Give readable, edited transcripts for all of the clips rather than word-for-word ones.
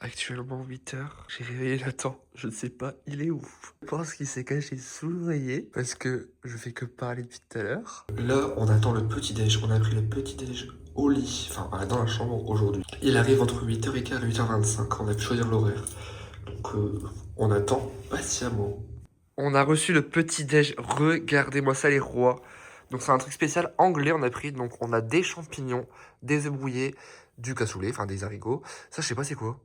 Actuellement 8h, j'ai réveillé Nathan, je ne sais pas, il est où? Je pense qu'il s'est caché sous l'oreiller parce que je fais que parler depuis tout à l'heure. Là, on attend le petit-déj, on a pris le petit-déj au lit, enfin dans la chambre aujourd'hui. Il arrive entre 8h15 et 8h25, on a pu choisir l'horaire. Donc on attend patiemment. On a reçu le petit-déj, regardez-moi ça les rois. Donc c'est un truc spécial anglais, on a pris, donc on a des champignons, des œufs brouillés, du cassoulet, enfin des haricots. Ça je sais pas c'est quoi.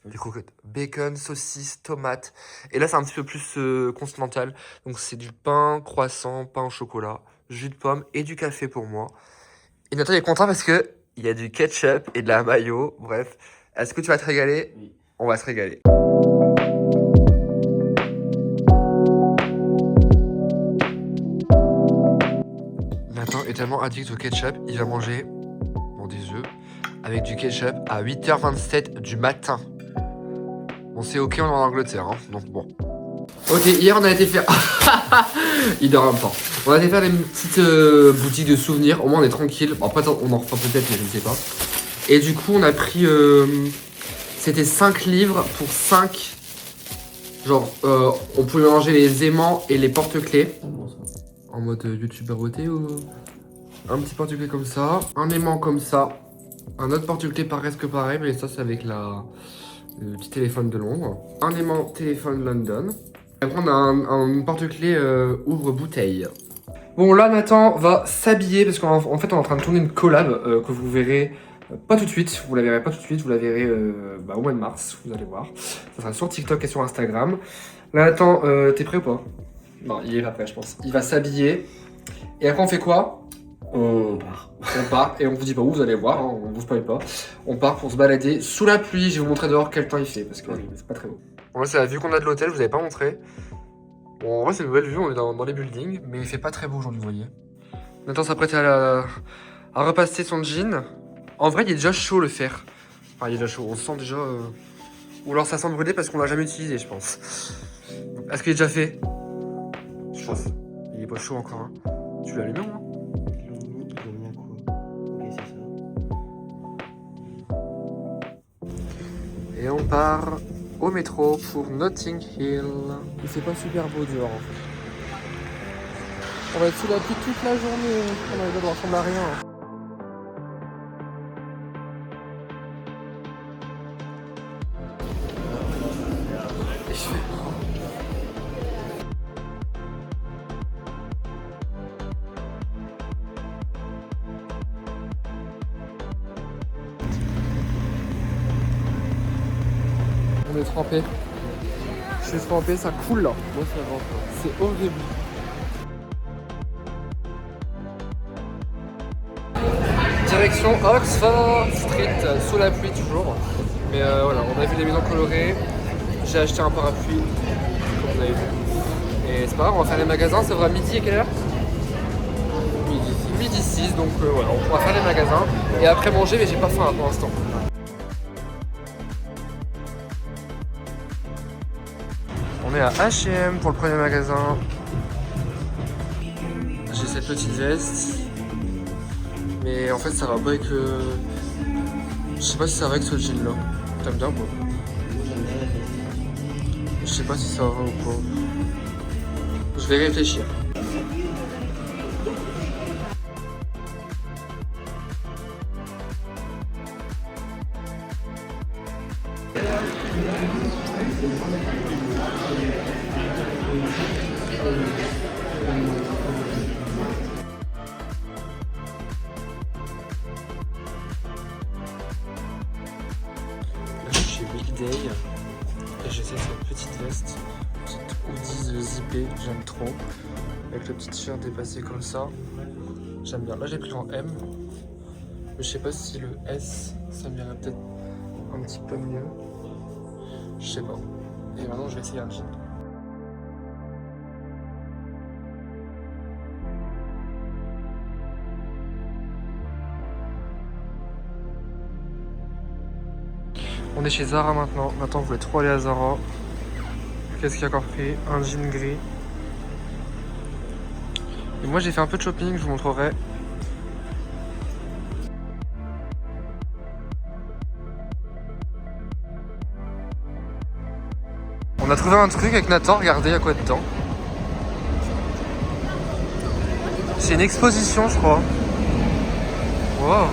Des croquettes, bacon, saucisse, tomate. Et là, c'est un petit peu plus continental. Donc, c'est du pain, croissant, pain au chocolat, jus de pomme et du café pour moi. Et Nathan est content parce que il y a du ketchup et de la mayo. Bref, est-ce que tu vas te régaler? Oui. On va se régaler. Nathan est tellement addict au ketchup, il va manger des œufs avec du ketchup à 8h27 du matin. Bon, c'est ok, on est en Angleterre, hein, donc bon. Ok, hier on a été faire... Il dort un peu. On a été faire des petites boutiques de souvenirs, au moins on est tranquille. Bon, après on en refera peut-être, mais je ne sais pas. Et du coup on a pris... C'était 5 livres pour 5... Genre, on pouvait manger les aimants et les porte-clés. En mode youtubeur beauté ou... Un petit porte-clés comme ça, un aimant comme ça, un autre porte-clés presque pareil, mais ça c'est avec le petit téléphone de Londres. Un aimant téléphone London. Après on a un porte-clés ouvre-bouteille. Bon là Nathan va s'habiller parce qu'en fait on est en train de tourner une collab que vous verrez pas tout de suite. Vous la verrez pas tout de suite, vous la verrez au mois de mars, vous allez voir. Ça sera sur TikTok et sur Instagram. Là Nathan, t'es prêt ou pas? Non, il est pas prêt je pense. Il va s'habiller. Et après on fait quoi? On part. On part et on vous dit pas où, vous allez voir, hein, on vous spoil pas. On part pour se balader sous la pluie. Je vais vous montrer dehors quel temps il fait parce que c'est pas très beau. En vrai, c'est la vue qu'on a de l'hôtel, je vous avais pas montré. Bon, en vrai, c'est une belle vue, on est dans les buildings, mais il fait pas très beau aujourd'hui, vous voyez. Nathan s'apprête à repasser son jean. En vrai, il est déjà chaud le fer. Enfin, il est déjà chaud, on sent déjà. Ou alors ça sent brûlé parce qu'on l'a jamais utilisé, je pense. Est-ce qu'il est déjà fait? Je pense. Il est pas chaud encore. Hein. Tu l'as allumé au moins? Et on part au métro pour Notting Hill. Il fait pas super beau dehors en fait. On va être sous la pluie toute la journée. On va devoir ressembler à rien. On est trempé. Je suis trempé, ça coule là. Moi ça va. C'est horrible. Direction Oxford Street, sous la pluie toujours. Mais voilà, on a vu les maisons colorées. J'ai acheté un parapluie, comme vous avez vu. Et c'est pas grave, on va faire les magasins. Ça va à midi et quelle heure? Midi 6, donc voilà, on pourra faire les magasins. Et après manger, mais j'ai pas faim là, pour l'instant. On est à H&M pour le premier magasin. J'ai cette petite veste. Mais en fait ça va pas avec je sais pas si ça va avec ce jean là. T'aimes bien ou pas? Je sais pas si ça va ou pas. Je vais réfléchir. Là je suis chez Big Day et j'essaie cette petite veste, petite hoodie zippée, j'aime trop. Avec le petit t-shirt dépassé comme ça. J'aime bien. Là j'ai pris en M. Mais je sais pas si le S ça m'irait peut-être un petit peu mieux. Je sais pas. Et maintenant je vais essayer un jean. On est chez Zara maintenant. Maintenant, on voulait trop aller à Zara. Qu'est-ce qu'il y a encore pris? Un jean gris. Et moi, j'ai fait un peu de shopping, je vous montrerai. On a trouvé un truc avec Nathan, regardez, il y a quoi dedans. C'est une exposition, je crois. Wow.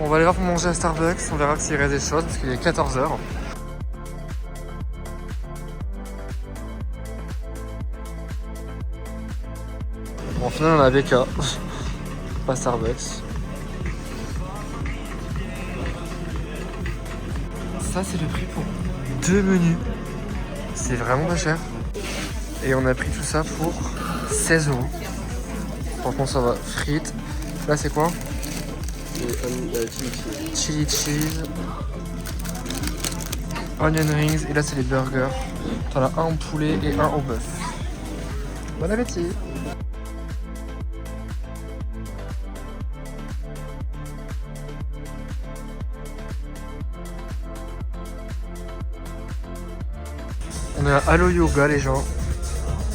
On va aller voir pour manger à Starbucks, on verra s'il reste des choses parce qu'il est 14h. Bon, au final on a BK, pas Starbucks. Ça c'est le prix pour 2 menus. C'est vraiment pas cher. Et on a pris tout ça pour 16 €. Franchement ça va. Frites. Là c'est quoi? Chili cheese. Onion rings. Et là c'est les burgers. T'en as un au poulet et un au bœuf. Bon appétit. On est à Allo Yoga les gens.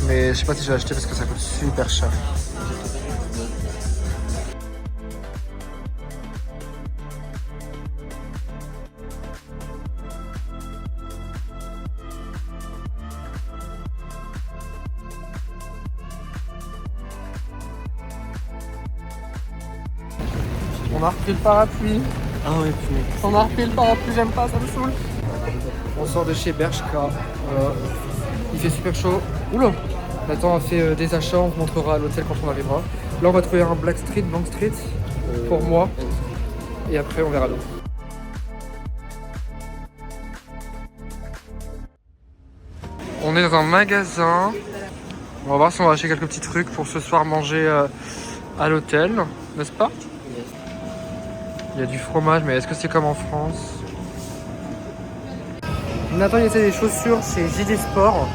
Mais je sais pas si je vais acheter parce que ça coûte super cher. On a repris le parapluie. Ah ouais, putain. On a repris le parapluie, j'aime pas, ça me saoule. On sort de chez Bershka. Il fait super chaud. Oula! Nathan a fait des achats, on vous montrera à l'hôtel quand on arrivera. Là on va trouver un Bank Street pour moi. Et après on verra l'autre. On est dans un magasin. On va voir si on va acheter quelques petits trucs pour ce soir manger à l'hôtel, n'est-ce pas? Il y a du fromage, mais est-ce que c'est comme en France? Nathan il essaie des chaussures chez JD Sport.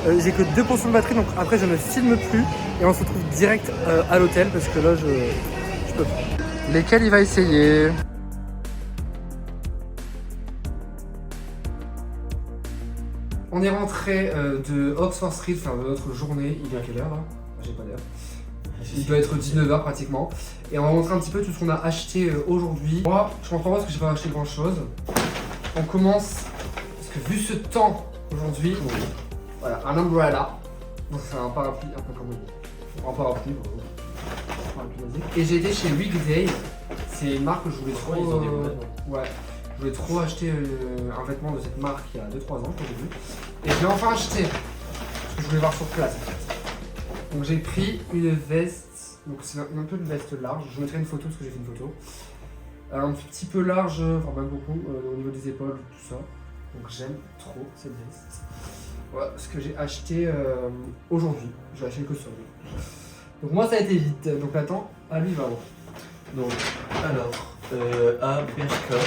J'ai que 2% de batterie, donc après je ne filme plus. Et on se retrouve direct à l'hôtel parce que là je peux pas. Lesquels il va essayer? On est rentré de Oxford Street, enfin de notre journée. Il est à quelle heure là? J'ai pas d'heure. Il doit être 19h pratiquement. Et on va montrer un petit peu tout ce qu'on a acheté aujourd'hui. Moi, je comprends pas parce que j'ai pas acheté grand chose. On commence, parce que vu ce temps aujourd'hui, voilà, un umbrella. Donc c'est un parapluie un peu comme vous. Un parapluie, basique. Et j'ai été chez Weekday. C'est une marque que je voulais trop. Ouais. Je voulais trop acheter un vêtement de cette marque il y a 2-3 ans, quand j'ai vu. Et je l'ai enfin acheté. Parce que je voulais voir sur place en fait. Donc j'ai pris une veste, donc c'est un peu une veste large, je vous mettrai une photo parce que j'ai fait une photo. Un petit peu large, enfin pas beaucoup, au niveau des épaules, tout ça. Donc j'aime trop cette veste. Voilà ce que j'ai acheté aujourd'hui, j'ai acheté que ça. Donc moi ça a été vite, donc Nathan, à lui va. Donc, alors, à Bershka,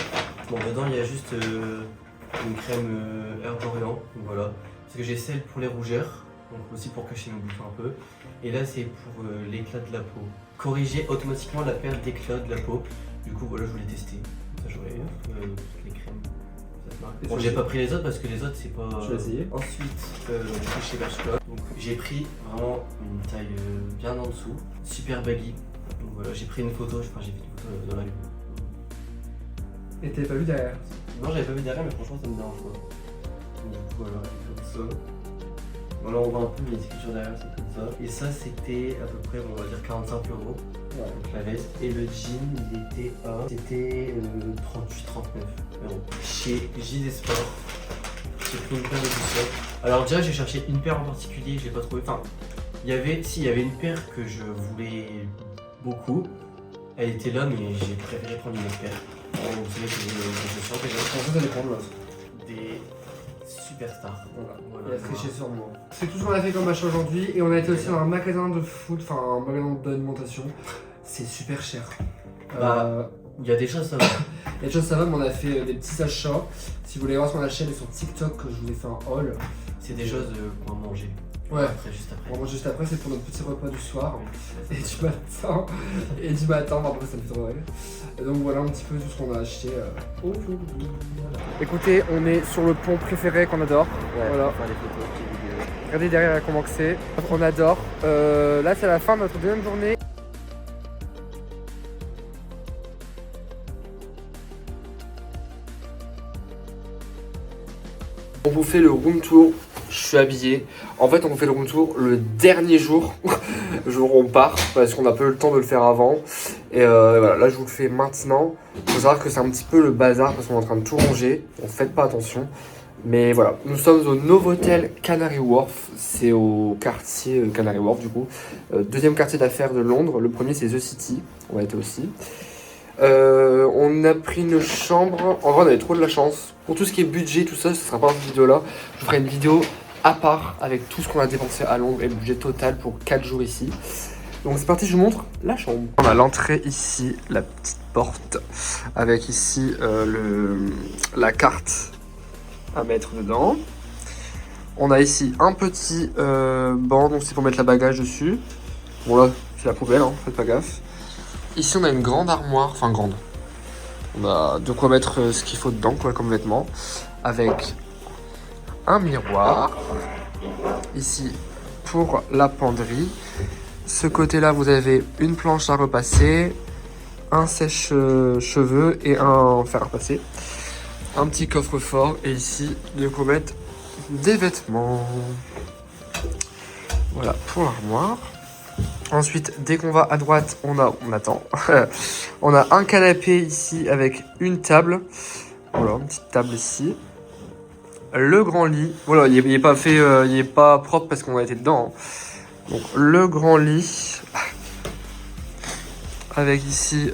bon dedans il y a juste une crème Herborian, donc voilà. Parce que j'ai celle pour les rougeurs. Donc aussi pour cacher nos boutons un peu. Et là c'est pour l'éclat de la peau. Corriger automatiquement la perte d'éclat de la peau. Du coup voilà, je voulais tester. Ça j'aurais les crèmes. Bon j'ai pas pris les autres parce que les autres c'est pas... Je vais essayer. Ensuite je suis chez Bershka. Donc j'ai pris vraiment une taille bien en dessous. Super baggy. Donc voilà, j'ai pris une photo, enfin j'ai fait une photo dans la vue. Et t'avais pas vu derrière? Non j'avais pas vu derrière mais franchement ça me dérange pas. Donc du coup voilà, comme ça. Bon là on voit un peu les écritures derrière, c'est comme ça. Et ça c'était à peu près, on va dire 45 €. Ouais. Donc la veste. Et le jean il était à... C'était 38-39 €. Chez JD Sport. J'ai pris une paire de chaussures. Alors déjà j'ai cherché une paire en particulier, j'ai pas trouvé. Enfin, il y avait une paire que je voulais beaucoup. Elle était là mais j'ai préféré prendre une autre paire. Alors, vous savez que des chaussures que j'ai. Vous allez prendre l'autre. Des superstars. Il a triché sur moi. C'est tout ce qu'on a fait comme achat aujourd'hui et on a été aussi dans un magasin de food, enfin un magasin d'alimentation. C'est super cher. Bah, il y a des choses ça va. Il y a des choses ça va, mais on a fait des petits achats. Si vous voulez voir ce qu'on achète sur TikTok, je vous ai fait un haul. C'est des choses qu'on va manger. Ouais. Après, juste après. On mange juste après, c'est pour notre petit repas du soir et du matin, après ça me fait trop rire. Et donc voilà un petit peu tout ce qu'on a acheté aujourd'hui. Écoutez, on est sur le pont préféré qu'on adore. Ouais, Voilà. on va faire des photos, petites vidéos. Regardez derrière comment que c'est. On adore. Là c'est la fin de notre deuxième journée. On vous fait le room tour, je suis habillé. En fait on vous fait le room tour le dernier jour, le jour où on part, parce qu'on a peu le temps de le faire avant. Et voilà, là je vous le fais maintenant. Il faut savoir que c'est un petit peu le bazar parce qu'on est en train de tout ranger, donc faites pas attention. Mais voilà, nous sommes au Novotel Canary Wharf, c'est au quartier Canary Wharf du coup. Deuxième quartier d'affaires de Londres, le premier c'est The City, on a été aussi. On a pris une chambre, en vrai on avait trop de la chance. Pour tout ce qui est budget, tout ça, ce sera pas dans cette vidéo là. Je vous ferai une vidéo à part avec tout ce qu'on a dépensé à Londres et le budget total pour 4 jours ici. Donc c'est parti, je vous montre la chambre. On a l'entrée ici, la petite porte, avec ici la carte à mettre dedans. On a ici un petit banc, donc c'est pour mettre la bagage dessus. Bon là, c'est la poubelle, hein, faites pas gaffe. Ici on a une grande armoire, enfin grande. On a de quoi mettre ce qu'il faut dedans, quoi, comme vêtements. Avec un miroir. Ici pour la penderie. Ce côté-là, vous avez une planche à repasser, un sèche-cheveux et un fer à repasser. Un petit coffre-fort et ici de quoi mettre des vêtements. Voilà pour l'armoire. Ensuite, dès qu'on va à droite, on attend. On a un canapé ici avec une table. Voilà, une petite table ici. Le grand lit. Voilà, il est pas fait, il est pas propre parce qu'on a été dedans. Hein. Donc le grand lit avec ici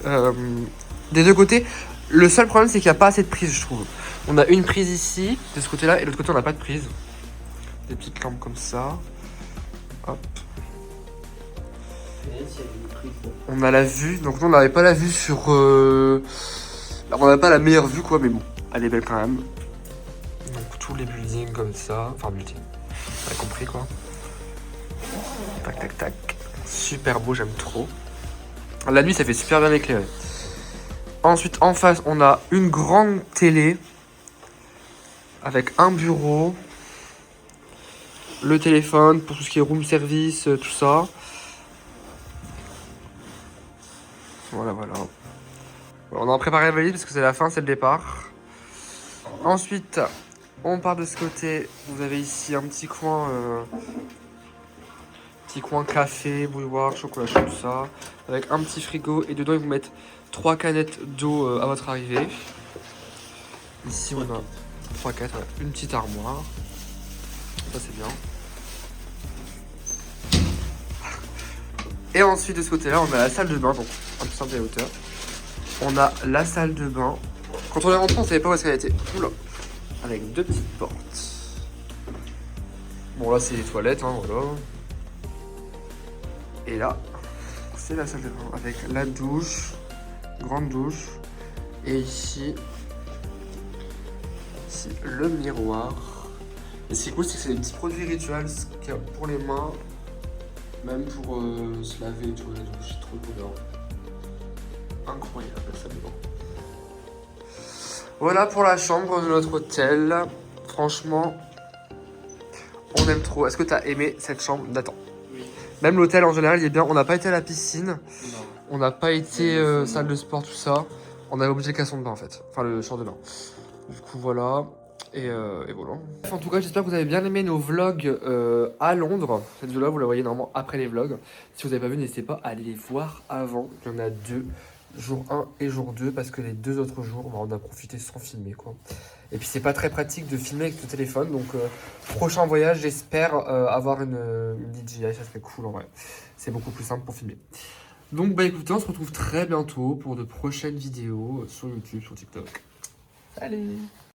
des deux côtés. Le seul problème, c'est qu'il n'y a pas assez de prise, je trouve. On a une prise ici de ce côté-là et de l'autre côté, on n'a pas de prise. Des petites lampes comme ça. Hop. On a la vue, donc nous on n'avait pas la vue sur... on n'avait pas la meilleure vue quoi, mais bon, elle est belle quand même. Donc tous les buildings comme ça, enfin building, vous avez compris quoi. Tac tac tac, super beau, j'aime trop. La nuit ça fait super bien éclairé. Ensuite en face on a une grande télé avec un bureau, le téléphone pour tout ce qui est room service, tout ça. Voilà, voilà. On a préparé la valise parce que c'est la fin, c'est le départ. Ensuite, on part de ce côté. Vous avez ici un petit coin café, bouilloire, chocolat chaud, tout ça. Avec un petit frigo et dedans ils vous mettent 3 canettes d'eau à votre arrivée. Ici on a 3, 4, ouais. Une petite armoire. Ça c'est bien. Et ensuite de ce côté là on a la salle de bain, donc un peu simple à la hauteur. On a la salle de bain. Quand on est rentré on savait pas où est-ce qu'elle était. Oula. Avec 2 petites portes. Bon là c'est les toilettes, hein, voilà. Et là, c'est la salle de bain avec la douche, grande douche. Et ici le miroir. Et ce qui est cool c'est que c'est des petits produits rituels pour les mains. Même pour se laver et tout, j'ai trop d'odeur. Incroyable ça de bain. Voilà pour la chambre de notre hôtel. Franchement, on aime trop. Est-ce que tu as aimé cette chambre, Nathan? Oui. Même l'hôtel en général, il est bien. On n'a pas été à la piscine. Non. On n'a pas été salle de sport, tout ça. On avait obligé le casson de bain en fait. Enfin, le champ de bain. Du coup, voilà. Et voilà. En tout cas, j'espère que vous avez bien aimé nos vlogs à Londres. Cette vidéo-là, vous la voyez normalement après les vlogs. Si vous n'avez pas vu, n'hésitez pas à aller les voir avant. Il y en a 2. Jour 1 et jour 2 parce que les 2 autres jours on a profité sans filmer quoi. Et puis c'est pas très pratique de filmer avec le téléphone donc prochain voyage j'espère avoir une DJI, ça serait cool en vrai. C'est beaucoup plus simple pour filmer. Donc bah écoutez, on se retrouve très bientôt pour de prochaines vidéos sur YouTube, sur TikTok. Salut!